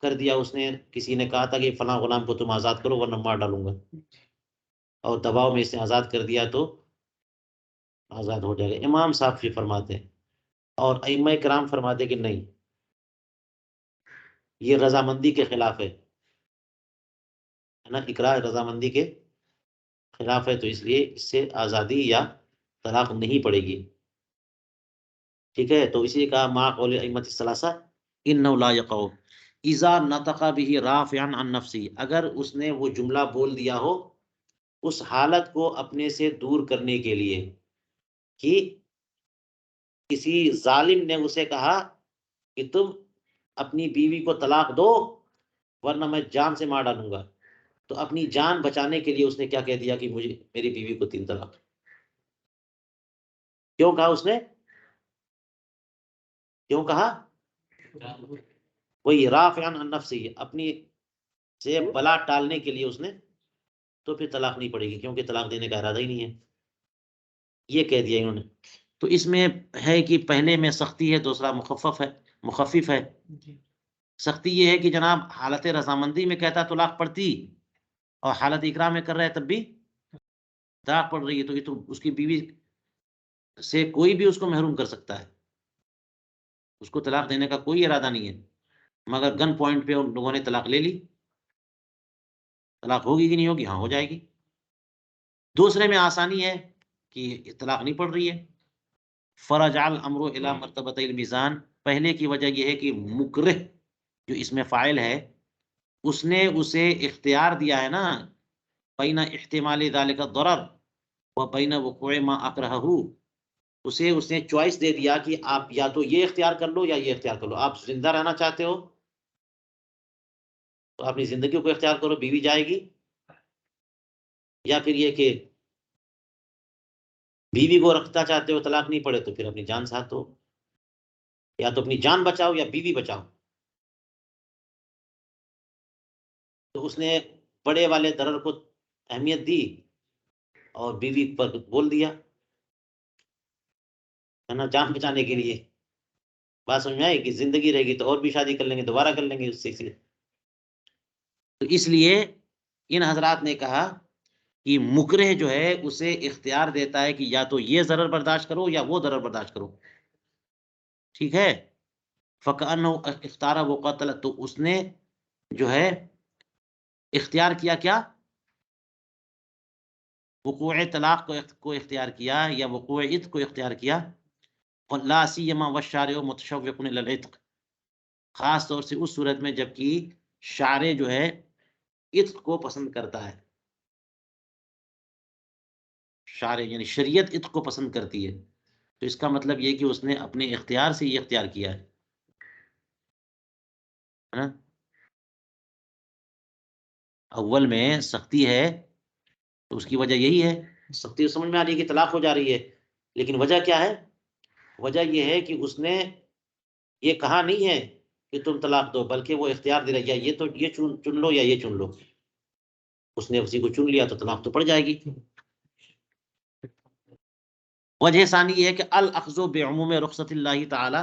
کر دیا اس نے، کسی نے کہا تھا کہ فلاں غلام کو تم آزاد کرو ورنہ مار ڈالوں گا، اور دباؤ میں اس نے آزاد کر دیا تو آزاد ہو جائے گا، امام صاحب بھی فرماتے ہیں، اور ائمہ کرام فرماتے کہ نہیں، یہ رضامندی کے خلاف ہے نا، اکراہ رضامندی کے خلاف ہے، تو اس لیے اس سے آزادی یا طلاق نہیں پڑے گی، ٹھیک ہے۔ تو اسی کہا ما قول ائمۃ الثلاثہ انہ لا یقع اذا نطق به رافعا عن نفسی، اگر اس نے وہ جملہ بول دیا ہو اس حالت کو اپنے سے دور کرنے کے لیے، کہ کسی ظالم نے اسے کہا کہ تم اپنی بیوی کو طلاق دو ورنہ میں جان سے مار ڈالوں گا، تو اپنی جان بچانے کے لیے اس نے کیا کہہ دیا کہ مجھے میری بیوی کو 3 طلاق، کیوں کہا اس نے؟ کیوں کہا؟ وہی رافعا عن نفسی، اپنی سے بلا ٹالنے کے لیے اس نے، تو پھر طلاق نہیں پڑے گی کیونکہ طلاق دینے کا ارادہ ہی نہیں ہے، یہ کہہ دیا انہوں نے۔ تو اس میں ہے کہ پہلے میں سختی ہے، دوسرا مخفف ہے۔ سختی یہ ہے کہ جناب حالت رضامندی میں کہتا طلاق پڑتی، اور حالت اکرام میں کر رہے تب بھی طلاق پڑ رہی ہے تو یہ تو اس کی بیوی سے کوئی بھی اس کو محروم کر سکتا ہے، اس کو طلاق دینے کا کوئی ارادہ نہیں ہے، مگر گن پوائنٹ پہ ان لوگوں نے طلاق لے لی. طلاق ہوگی کہ نہیں ہوگی؟ ہاں ہو جائے گی. دوسرے میں آسانی ہے کہ طلاق نہیں پڑ رہی ہے. فرجع الامر الی مرتبۃ المیزان، پہلے کی وجہ یہ ہے کہ مکرہ جو اس میں فاعل ہے اس نے اسے اختیار دیا ہے نا، بین احتمال ذلک الضرر و بین وقوع ما اکرہہ، اسے اس نے چوائس دے دیا کہ آپ یا تو یہ اختیار کر لو یا یہ اختیار کر لو. آپ زندہ رہنا چاہتے ہو تو اپنی زندگی کو اختیار کرو، بیوی جائے گی، یا پھر یہ کہ بیوی کو رکھنا چاہتے ہو طلاق نہیں پڑے تو پھر اپنی جان ساتھ دو، یا تو اپنی جان بچاؤ یا بیوی بچاؤ. تو اس نے بڑے والے ضرر کو اہمیت دی اور بیوی پر بول دیا ہے نا، جان بچانے کے لیے. بات سمجھ میں آئے کہ زندگی رہے گی تو اور بھی شادی کر لیں گے، دوبارہ کر لیں گے اس سے. تو اس لیے ان حضرات نے کہا کہ مکرہ جو ہے اسے اختیار دیتا ہے کہ یا تو یہ ضرر برداشت کرو یا وہ ضرر برداشت کرو. ٹھیک ہے. فَكَأَنَّهُ اختارا وہ قتل، تو اس نے جو ہے اختیار کیا کیا؟ وقوع طلاق کو اختیار کیا یا وقوع عتق کو اختیار کیا. لا سیما والشارع متشوق الی العتق، خاص طور سے اس صورت میں جبکہ شارع جو ہے عتق کو پسند کرتا ہے. شارع یعنی شریعت عتق کو پسند کرتی ہے، تو اس کا مطلب یہ کہ اس نے اپنے اختیار سے یہ اختیار کیا ہے نا. اول میں سختی ہے تو اس کی وجہ یہی ہے، سختی تو سمجھ میں آ رہی ہے کہ طلاق ہو جا رہی ہے، لیکن وجہ کیا ہے؟ وجہ یہ ہے کہ اس نے یہ کہا نہیں ہے کہ تم طلاق دو، بلکہ وہ اختیار دے رہا ہے، یا یہ تو یہ چن لو یا یہ چن لو. اس نے اسی کو چن لیا تو طلاق تو پڑ جائے گی. وجہ ثانی یہ ہے کہ الاخذ بعموم رخصت اللہ تعالی،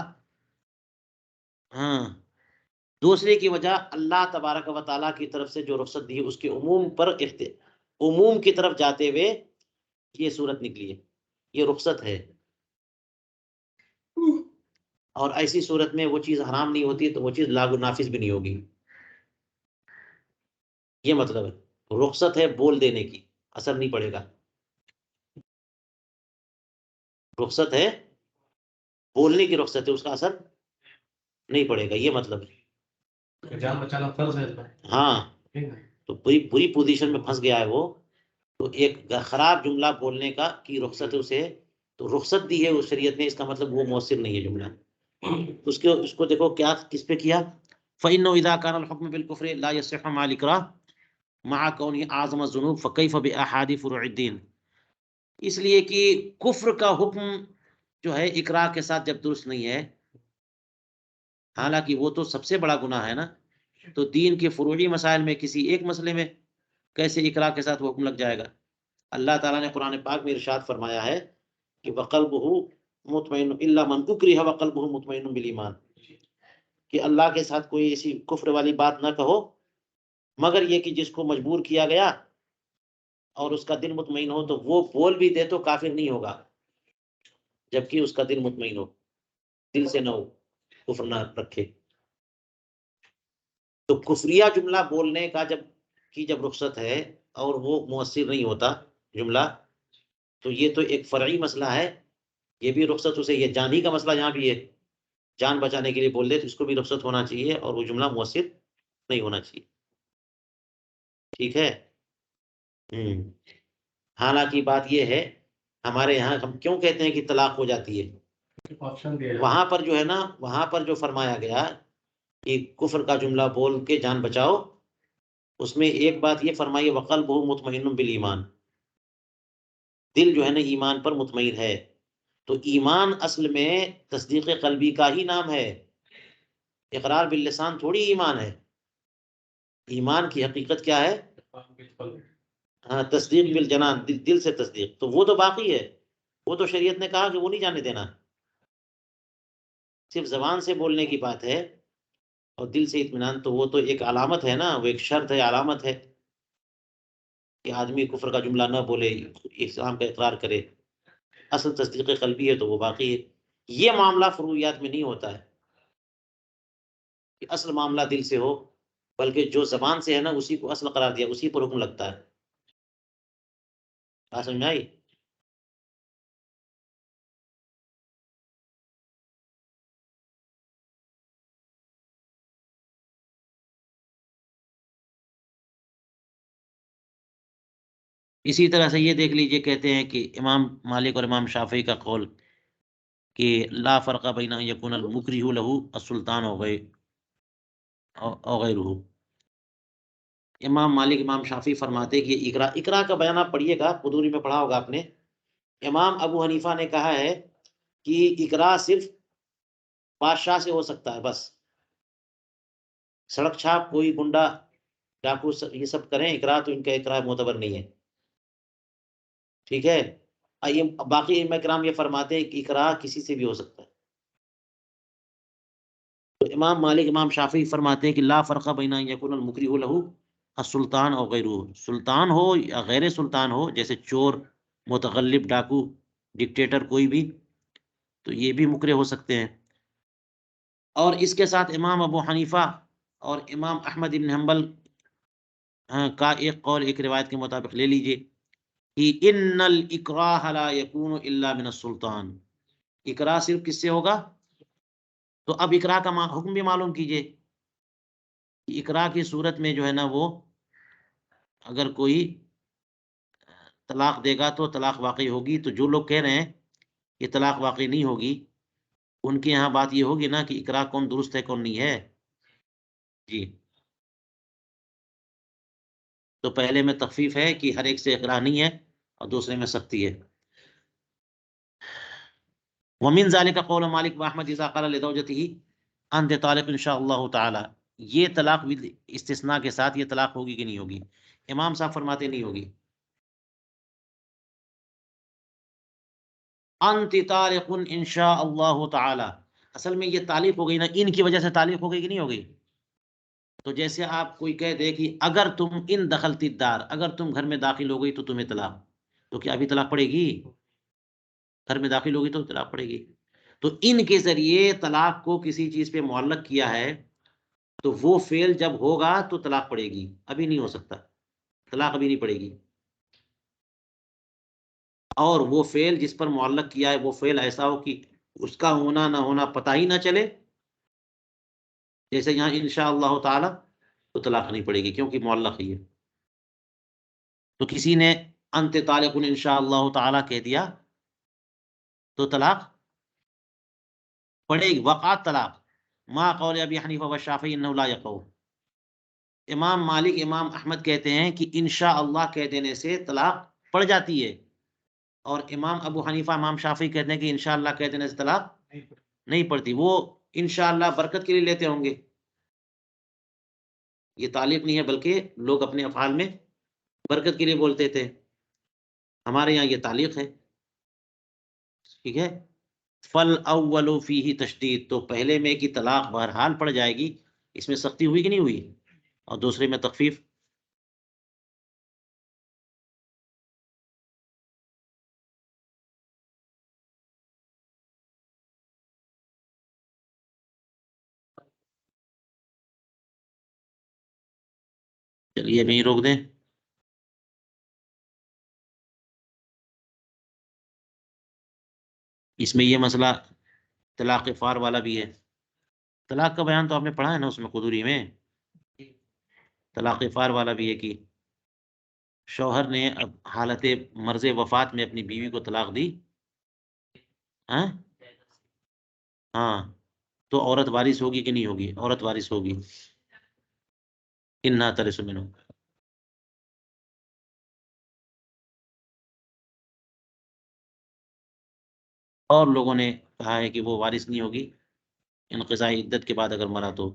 ہاں دوسرے کی وجہ اللہ تبارک و تعالیٰ کی طرف سے جو رخصت دی ہے اس کے عموم پر عموم کی طرف جاتے ہوئے یہ صورت نکلی ہے، یہ رخصت ہے. اور ایسی صورت میں وہ چیز حرام نہیں ہوتی تو وہ چیز لاگو نافذ بھی نہیں ہوگی. یہ مطلب ہے رخصت ہے بول دینے کی، اثر نہیں پڑے گا. رخصت ہے بولنے کی، رخصت ہے اس کا اثر نہیں پڑے گا، یہ مطلب ہے. جان بچانا فرض ہے. ہاں تو بری پوزیشن میں پھنس گیا ہے وہ، تو ایک خراب جملہ بولنے کا کی رخصت ہے اسے، تو رخصت دی ہے اس شریعت نے، اس کا مطلب وہ مؤثر نہیں ہے جملہ. اس کو دیکھو کیا کس پہ کیا. فَإِنَّهُ إِذَا كَانَ الْحُكْمُ بِالْكُفْرِ لَا يَصِحُّ مَعَ الْإِكْرَاهِ مَعَ كَوْنِهِ أَعْظَمَ الذُّنُوبِ فَكَيْفَ بِأَحَادِ فُرُوعِ الدِّينِ، اس لیے کہ کفر کا حکم جو ہے اقرار کے ساتھ جب درست نہیں ہے، حالانکہ وہ تو سب سے بڑا گناہ ہے نا، تو دین کے فروعی مسائل میں کسی ایک مسئلے میں کیسے اقرار کے ساتھ وہ حکم لگ جائے گا. اللہ تعالیٰ نے قرآن پاک میں ارشاد فرمایا ہے کہ وَقَلْبُهُ مُطْمَئِنٌ إِلَّا مَنْ أُكْرِهَ وَقَلْبُهُ مُطْمَئِنٌ بِالْإِيمَانِ، کہ اللہ کے ساتھ کوئی ایسی کفر والی بات نہ کہو مگر یہ کہ جس کو مجبور کیا گیا اور اس کا دل مطمئن ہو، تو وہ بول بھی دے تو کافر نہیں ہوگا جبکہ اس کا دل مطمئن ہو، دل سے نہ ہو، کفر نہ رکھے. تو کفریہ جملہ بولنے کا جب رخصت ہے اور وہ مؤثر نہیں ہوتا جملہ، تو یہ تو ایک فرعی مسئلہ ہے. یہ بھی رخصت اسے، یہ جان ہی کا مسئلہ یہاں بھی ہے، جان بچانے کے لیے بول دے تو اس کو بھی رخصت ہونا چاہیے اور وہ جملہ مؤثر نہیں ہونا چاہیے. ٹھیک ہے. حالانکہ بات یہ ہے ہمارے یہاں ہم کیوں کہتے ہیں کہ طلاق ہو جاتی ہے، وہاں پر جو ہے نا، وہاں پر جو فرمایا گیا کہ کفر کا جملہ بول کے جان بچاؤ، اس میں ایک بات یہ فرمائی وَقَلْبُهُ مُطْمَئِنٌ بِالْإِيمَانِ، دل جو ہے نا ایمان پر مطمئن ہے. تو ایمان اصل میں تصدیق قلبی کا ہی نام ہے، اقرار باللسان تھوڑی ایمان ہے. ایمان کی حقیقت کیا ہے؟ ہاں تصدیق بالجنان، دل سے تصدیق، تو وہ تو باقی ہے، وہ تو شریعت نے کہا کہ وہ نہیں جانے دینا. صرف زبان سے بولنے کی بات ہے اور دل سے اطمینان، تو وہ تو ایک علامت ہے نا، وہ ایک شرط ہے، علامت ہے. کہ آدمی کفر کا جملہ نہ بولے، اسلام کا اقرار کرے، اصل تصدیق قلبی ہے تو وہ باقی ہے۔ یہ معاملہ فروعیات میں نہیں ہوتا ہے کہ اصل معاملہ دل سے ہو، بلکہ جو زبان سے ہے نا اسی کو اصل قرار دیا، اسی پر حکم لگتا ہے۔ بات سمجھ میں آئی؟ اسی طرح سے یہ دیکھ لیجئے، کہتے ہیں کہ امام مالک اور امام شافعی کا قول کہ لا فرق بین ان یکون المکرہ لہ السلطان او غیرہ۔ امام مالک امام شافعی فرماتے کہ یہ اقرا کا بیان آپ پڑھیے گا، قدوری میں پڑھا ہوگا آپ نے۔ امام ابو حنیفہ نے کہا ہے کہ اقرا صرف بادشاہ سے ہو سکتا ہے، بس سڑک چھاپ کوئی گنڈا ڈاکو یہ سب کریں اقرا، تو ان کا اقرا معتبر نہیں ہے، ٹھیک ہے۔ باقی ائمہ کرام یہ فرماتے ہیں کہ اقرا کسی سے بھی ہو سکتا ہے۔ تو امام مالک امام شافعی فرماتے ہیں کہ لا فرق بین ان یکون المکرہ لہ السلطان او غیرہ، سلطان ہو یا غیر سلطان ہو، جیسے چور، متغلب، ڈاکو، ڈکٹیٹر کوئی بھی، تو یہ بھی مکرہ ہو سکتے ہیں۔ اور اس کے ساتھ امام ابو حنیفہ اور امام احمد بن حنبل کا ایک قول، ایک روایت کے مطابق لے لیجئے کہ ان الاکراہ لا یکون الا من السلطان، اکراہ صرف کس سے ہوگا؟ تو اب اکراہ کا حکم بھی معلوم کیجئے۔ اکراہ کی صورت میں جو ہے نا، وہ اگر کوئی طلاق دے گا تو طلاق واقع ہوگی، تو جو لوگ کہہ رہے ہیں کہ طلاق واقع نہیں ہوگی، ان کے یہاں بات یہ ہوگی نا کہ اکراہ کون درست ہے کون نہیں ہے۔ جی، تو پہلے میں تخفیف ہے کہ ہر ایک سے اکراہ نہیں ہے، اور دوسرے میں سختی ہے۔ ومن ذلك قول مالک واحمد اذا قال لزوجته انت طالق ان شاء اللہ تعالی، یہ طلاق بھی استثناء کے ساتھ، یہ طلاق ہوگی کہ نہیں ہوگی؟ امام صاحب فرماتے نہیں ہوگی۔ انت طالق ان شاء اللہ تعالی، اصل میں یہ تعلیق ہو گئی نا، ان کی وجہ سے تعلیق ہو گئی کہ نہیں ہو گئی؟ تو جیسے آپ کوئی کہہ دے کہ اگر تم ان دخلتی الدار، اگر تم گھر میں داخل ہو گئی تو تمہیں طلاق، تو کیا ابھی طلاق پڑے گی؟ گھر میں داخل ہوگی تو طلاق پڑے گی۔ تو ان کے ذریعے طلاق کو کسی چیز پہ معلق کیا ہے، تو وہ فعل جب ہوگا تو طلاق پڑے گی، ابھی نہیں ہو سکتا، طلاق ابھی نہیں پڑے گی۔ اور وہ فعل جس پر معلق کیا ہے، وہ فعل ایسا ہو کہ اس کا ہونا نہ ہونا پتہ ہی نہ چلے، جیسے یہاں انشاءاللہ تعالی، تو طلاق نہیں پڑے گی کیونکہ معلق ہی ہے۔ تو کسی نے انت طالق انشاءاللہ تعالی کہہ دیا تو طلاق پڑے گی، وقعت طلاق، ما قول ابی حنیفہ والشافعی انہ لا یقع۔ امام مالک امام احمد کہتے ہیں کہ انشاءاللہ کہہ دینے سے طلاق پڑ جاتی ہے، اور امام ابو حنیفہ امام شافعی کہتے ہیں کہ انشاءاللہ کہہ دینے سے طلاق نہیں پڑتی۔ وہ انشاءاللہ برکت کے لیے لیتے ہوں گے، یہ تعلیق نہیں ہے، بلکہ لوگ اپنے افعال میں برکت کے لیے بولتے تھے، ہمارے یہاں یہ تعلیق ہے، ٹھیک ہے۔ فل اول فیہ تشدید، تو پہلے میں کی طلاق بہرحال پڑ جائے گی، اس میں سختی ہوئی کہ نہیں ہوئی، اور دوسرے میں تخفیف۔ چلیے نہیں روک دیں، اس میں یہ مسئلہ طلاق فار والا بھی ہے۔ طلاق کا بیان تو آپ نے پڑھا ہے نا اس میں قدوری میں، طلاق فار والا بھی ہے کہ شوہر نے اب حالت مرض وفات میں اپنی بیوی کو طلاق دی، ہاں ہاں، تو عورت وارث ہوگی کہ نہیں ہوگی؟ عورت وارث ہوگی، انہا ترث منہ۔ اور لوگوں نے کہا ہے کہ وہ وارث نہیں ہوگی انقضاء عدت کے بعد اگر مرا تو،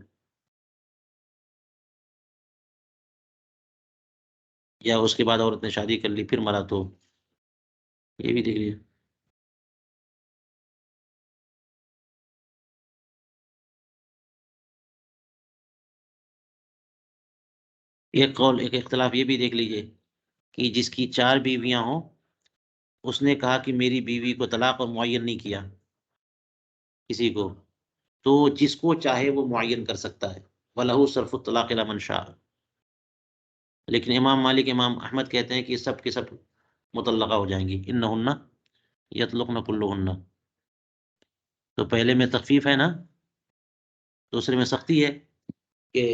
یا اس کے بعد عورت نے شادی کر لی پھر مرا تو، یہ بھی دیکھ لیے۔ ایک قول، ایک اختلاف یہ بھی دیکھ لیجئے کہ جس کی 4 بیویاں ہوں، اس نے کہا کہ میری بیوی کو طلاق اور معین نہیں کیا کسی کو، تو جس کو چاہے وہ معین کر سکتا ہے، وَلَهُ صَرْفُ الطَّلَاقِ إِلَىٰ مَنْ شَاءَ۔ لیکن امام مالک، امام احمد کہتے ہیں کہ سب کے سب مطلقہ ہو جائیں گی، إِنَّهُنَّ يَطْلُقْنَ كُلُّهُنَّ۔ تو پہلے میں تخفیف ہے نا، دوسرے میں سختی ہے کہ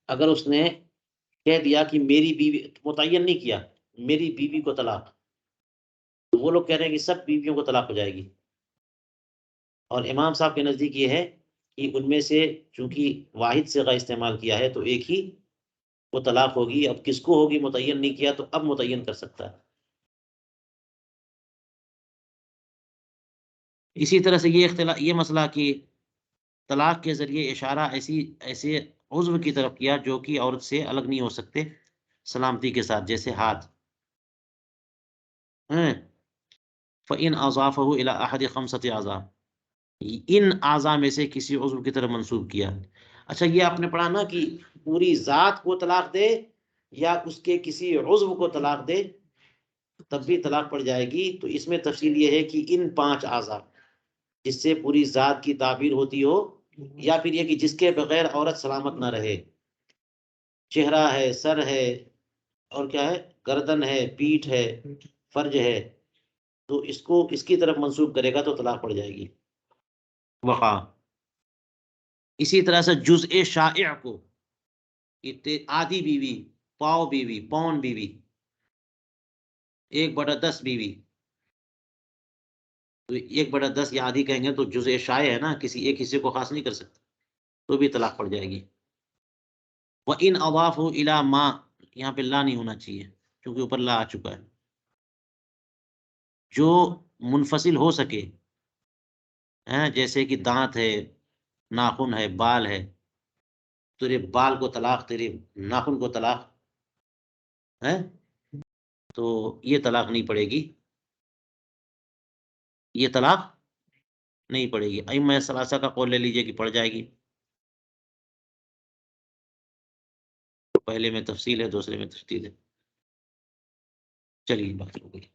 اگر اس نے کہہ دیا کہ میری بیوی، متعین نہیں کیا میری بیوی کو طلاق، تو وہ لوگ کہہ رہے ہیں کہ سب بیویوں کو طلاق ہو جائے گی، اور امام صاحب کے نزدیک یہ ہے کہ ان میں سے چونکہ واحد صیغہ استعمال کیا ہے تو ایک ہی وہ طلاق ہوگی، اب کس کو ہوگی متعین نہیں کیا تو اب متعین کر سکتا ہے۔ اسی طرح سے یہ مسئلہ کہ طلاق کے ذریعے اشارہ ایسے عضو کی طرف کیا جو کہ عورت سے الگ نہیں ہو سکتے سلامتی کے ساتھ، جیسے ہاتھ، فَإِنْ أَضَافَهُ إِلَىٰ أَحَدِ خَمْسَةِ أَعْضَاء، ان اعضاء میں سے کسی عضو کی طرف منسوب کیا۔ اچھا، یہ آپ نے پڑھا نا کہ پوری ذات کو طلاق دے یا اس کے کسی عضو کو طلاق دے تب بھی طلاق پڑ جائے گی، تو اس میں تفصیل یہ ہے کہ ان 5 اعضاء جس سے پوری ذات کی تعبیر ہوتی ہو، یا پھر یہ کہ جس کے بغیر عورت سلامت نہ رہے، چہرہ ہے، سر ہے، اور کیا ہے، گردن ہے، پیٹھ ہے، فرج ہے، تو اس کو اس کی طرف منسوب کرے گا تو طلاق پڑ جائے گی۔ وقع اسی طرح سے جزء شائع کو، آدھی بیوی، پاؤ بیوی، پون بیوی، 1/10 بیوی، تو 1/10 یا آدھی کہیں گے تو جزء شائع ہے نا، کسی ایک حصے کو خاص نہیں کر سکتے، تو بھی طلاق پڑ جائے گی۔ وَإِنْ أَضَافُوا إِلَىٰ مَا، یہاں پہ لا نہیں ہونا چاہیے کیونکہ اوپر لا آ چکا ہے، جو منفصل ہو سکے، جیسے کہ دانت ہے، ناخن ہے، بال ہے، تیرے بال کو طلاق، تیرے ناخن کو طلاق ہے، تو یہ طلاق نہیں پڑے گی، یہ طلاق نہیں پڑے گی۔ ائمہ ثلاثہ کا قول لے لیجئے کہ پڑ جائے گی، پہلے میں تفصیل ہے، دوسرے میں تشدید ہے۔ چلیے بات ہو گئی۔